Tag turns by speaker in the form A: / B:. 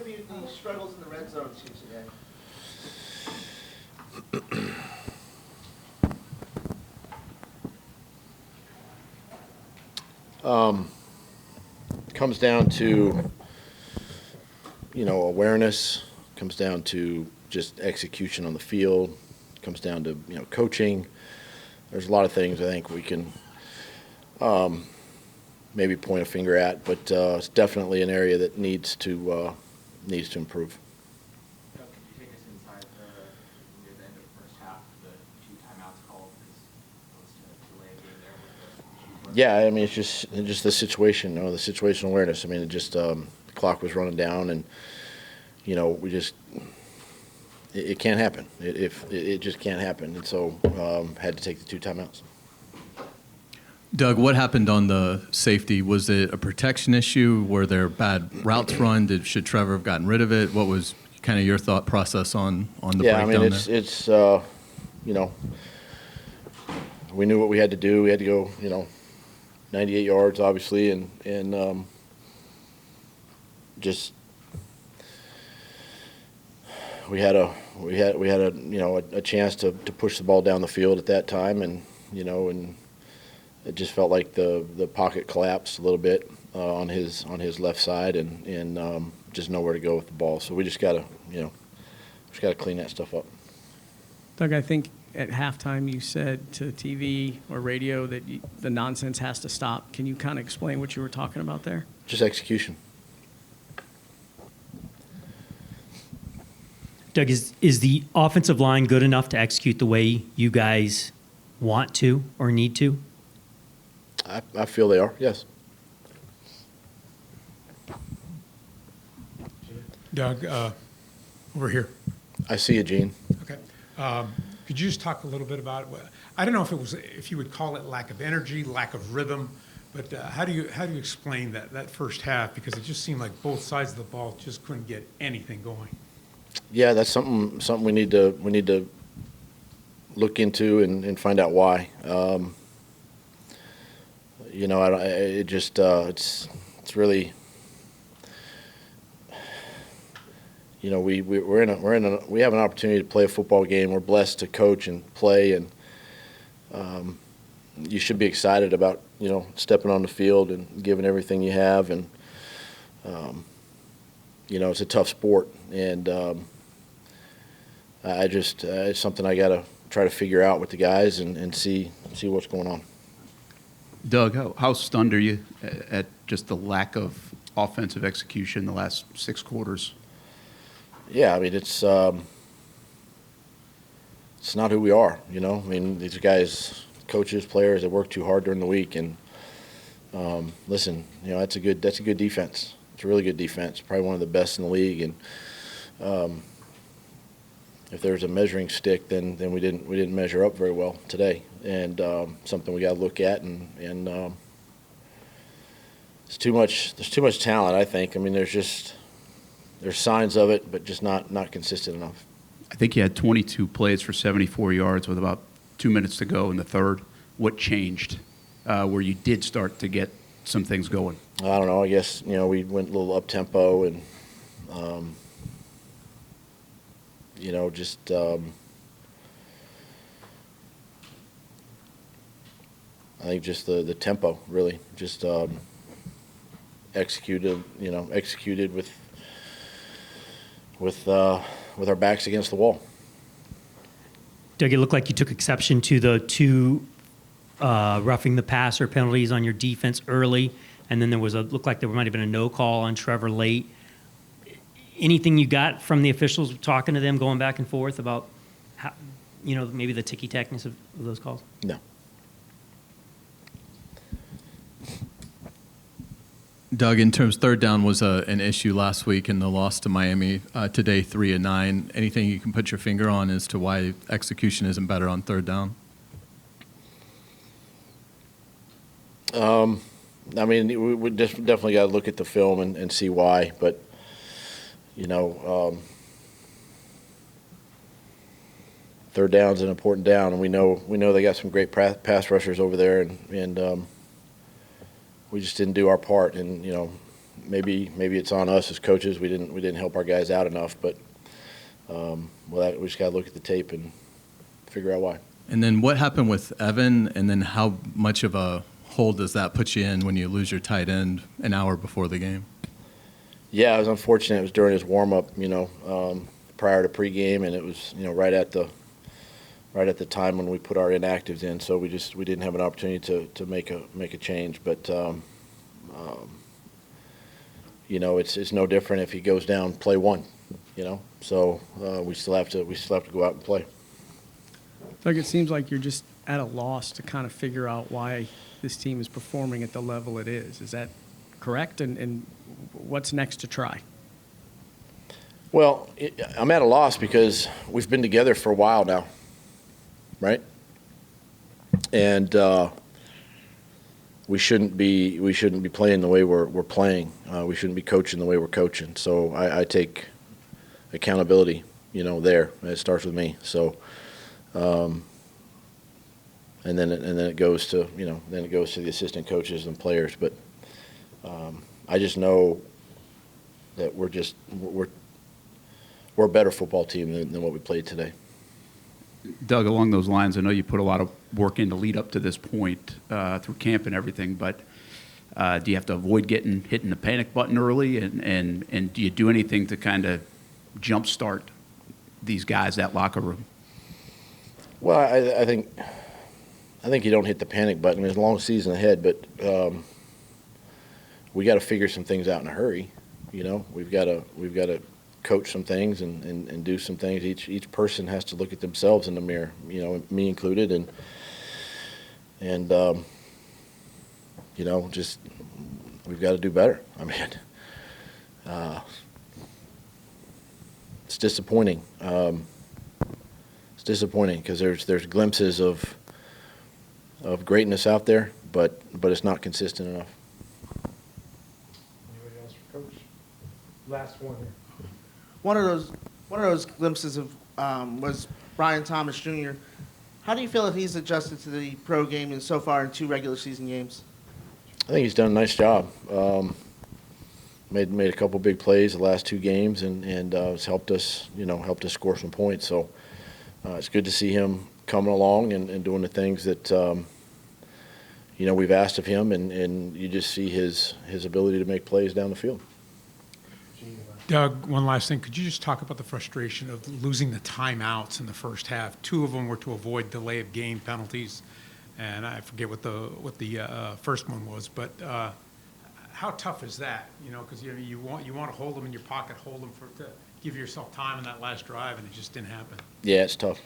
A: attribute the struggles in the red zone to today?
B: Comes down to, awareness, comes down to just execution on the field, comes down to, coaching. There's a lot of things I think we can maybe point a finger at, but it's definitely an area that needs to improve.
C: Could you take us inside near the end of the first half, the 2 timeouts called was to delay a game there with the
B: Yeah, I mean, it's just the situation, the situational awareness. I mean, it just the clock was running down, and we just it can't happen. It just can't happen, and so had to take the 2 timeouts.
D: Doug, what happened on the safety? Was it a protection issue? Were there bad routes run? Should Trevor have gotten rid of it? What was kind of your thought process on the breakdown there?
B: Yeah, I mean, it's we knew what we had to do. We had to go, 98 yards, obviously, and just we had a chance to push the ball down the field at that time, and it just felt like the pocket collapsed a little bit on his left side, and just nowhere to go with the ball. So we just gotta clean that stuff up.
E: Doug, I think at halftime you said to TV or radio that the nonsense has to stop. Can you kind of explain what you were talking about there?
B: Just execution.
F: Doug, is the offensive line good enough to execute the way you guys want to or need to?
B: I feel they are, yes.
G: Doug, over here.
B: I see you, Gene.
G: Okay. Could you just talk a little bit about it? I don't know if you would call it lack of energy, lack of rhythm, but how do you explain that first half? Because it just seemed like both sides of the ball just couldn't get anything going.
B: Yeah, that's something we need to look into and find out why. It's really, we have an opportunity to play a football game. We're blessed to coach and play, and you should be excited about stepping on the field and giving everything you have, and it's a tough sport, and it's something I got to try to figure out with the guys and see what's going on.
H: Doug, how stunned are you at just the lack of offensive execution the last 6 quarters?
B: Yeah, I mean, it's not who we are, I mean, these guys, coaches, players, they work too hard during the week, and listen, that's a good defense. It's a really good defense, probably one of the best in the league, and if there's a measuring stick, then we didn't measure up very well today, and something we got to look at, and there's too much talent, I think. I mean, there's signs of it, but just not consistent enough.
H: I think you had 22 plays for 74 yards with about 2 minutes to go in the third. What changed where you did start to get some things going?
B: I don't know. I guess, we went a little up-tempo, and I think just the tempo, really, just executed with our backs against the wall.
F: Doug, it looked like you took exception to the 2 roughing the passer penalties on your defense early, and then looked like there might have been a no call on Trevor late. Anything you got from the officials talking to them, going back and forth about how, maybe the ticky-tackness of those calls?
B: No.
D: Doug, in terms, third down was an issue last week in the loss to Miami. Today, 3-9. Anything you can put your finger on as to why execution isn't better on third down?
B: I mean, we definitely got to look at the film and see why, but third down's an important down, and we know they got some great pass rushers over there, and we just didn't do our part, and maybe it's on us as coaches. We didn't help our guys out enough, but we just got to look at the tape and figure out why.
D: And then what happened with Evan, and then how much of a hole does that put you in when you lose your tight end an hour before the game?
B: Yeah, it was unfortunate. It was during his warm-up, prior to pregame, and it was, right at the time when we put our inactives in. So we didn't have an opportunity to make a change. But it's no different if he goes down play one. So we still have to go out and play.
E: Doug, it seems like you're just at a loss to kind of figure out why this team is performing at the level it is. Is that correct? And what's next to try?
B: Well, I'm at a loss because we've been together for a while now, right? And we shouldn't be playing the way we're playing. We shouldn't be coaching the way we're coaching. So I take accountability, there. It starts with me. So. And then it goes to the assistant coaches and players. But I just know that we're a better football team than what we played today.
H: Doug, along those lines, I know you put a lot of work in to lead up to this point through camp and everything, but do you have to avoid hitting the panic button early, and do you do anything to kind of jumpstart these guys, that locker room?
B: Well, I think you don't hit the panic button. I mean, there's a long season ahead, but we got to figure some things out in a hurry. We've got to coach some things and do some things. Each person has to look at themselves in the mirror, me included, and just we've got to do better. I mean, it's disappointing. It's disappointing because there's glimpses of greatness out there, but it's not consistent enough.
A: Anybody else for Coach? Last one here.
I: One of those glimpses of was Brian Thomas Jr. How do you feel that he's adjusted to the pro game and so far in 2 regular season games?
B: I think he's done a nice job. Made a couple big plays the last 2 games, and it's helped us score some points. So it's good to see him coming along and doing the things that we've asked of him, and you just see his ability to make plays down the field.
G: Doug, one last thing. Could you just talk about the frustration of losing the timeouts in the first half? 2 of them were to avoid delay of game penalties, and I forget what the first one was. But how tough is that? Because you want to hold them in your pocket, hold them to give yourself time in that last drive, and it just didn't happen.
B: Yeah, it's tough.